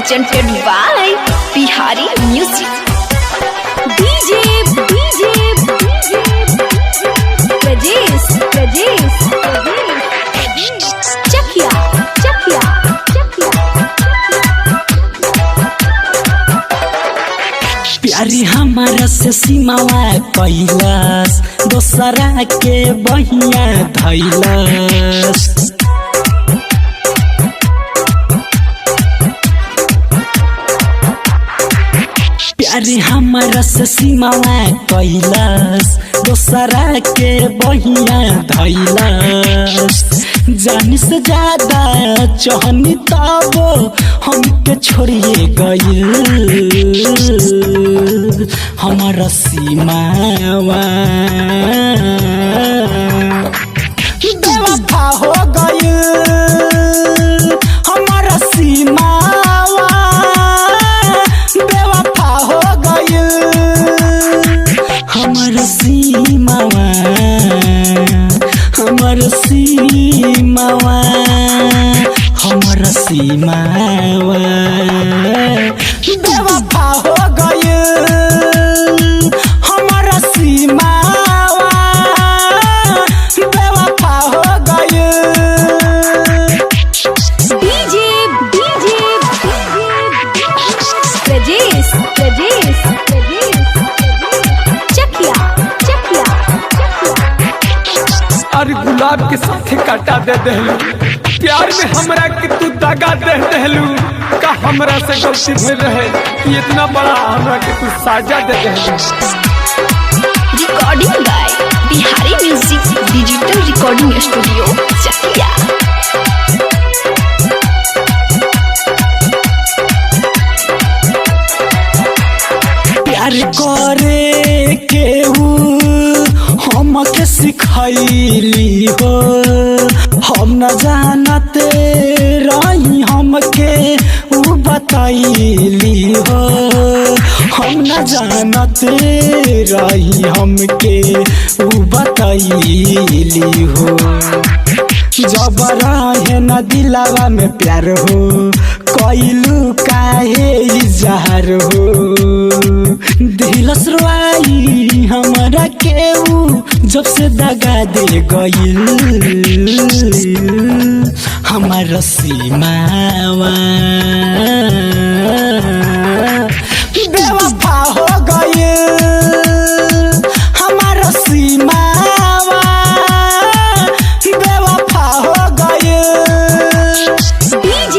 presented by Bihari Music. DJ Rajesh Chakia प्यारी हमारा से सीमावा कैलाश दोसरा के बहिया धैलाश प्यारी हमारा से सीमावा कैलाश दोसरा के बहिया धैलाश जानी से ज्यादा चहनी तब हमके छोड़िए गइल हमारा सीमावा बेवफा हो गइल हमारा सीमावा बेवफा हो गइल हमारा सीमावा हमारा सीमावा हमारा सीमावा बेवफा हो गइल हमारा सीमावा बेवफा हो गइल DJ Rajesh Chakia अरे गुलाब के साथे काटा दे दहलू प्यार में हमरा के तू दगा दे दहलू का हमरा से गलती भइल रहे कि इतना बड़ा हमरा के तू साजा दे दहलू। Recording by Bihari Music Digital Recording Studio Chakia. प्यार करे केहू हमके सिखैली हो हम न जानते रही हमके उ बतैली हो हम न जानते रही हमके उ बतैली हो जब रहे न दिलावा में प्यार हो कैलू काहे इजहार हो दिलस रुआई हमारा केहू जब से दगा दे गइल हमारा सीमावा बेवफा हो गइल हमारा सीमावा बेवफा हो गइल DJ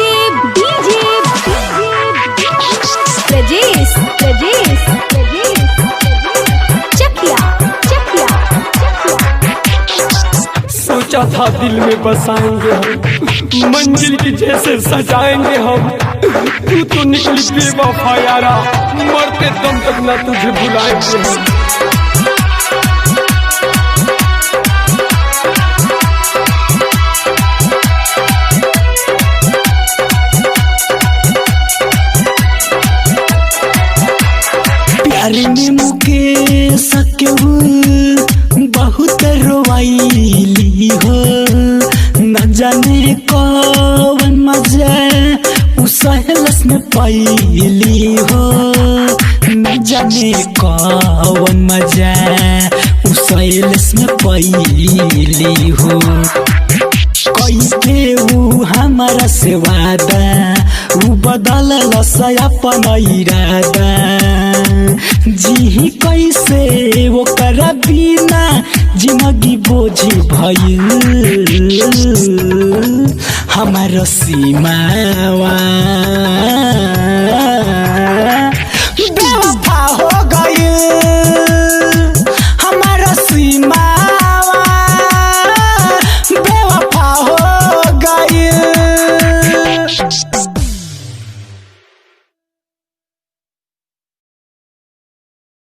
Rajesh Chakia सोचा था दिल में बसाएंगे हम मंजिल की जैसे सजाएंगे हम तू तो निकली बेवफा यारा मरते दम तक ना तुझे भुलाएंगे हम। प्यार में मुकेश केहू बहुत रोवाइली हो न जाने कौन मजा उ सहलस में पाइली हो न जाने कौन मजा उ सहलस में पाइली हो कैसे उ हमारा से वादा उ बदल अपन इरादा जी कैसे वो कर बिना जिंदगी बोझी भइल हमारा सीमावा बेवफा हो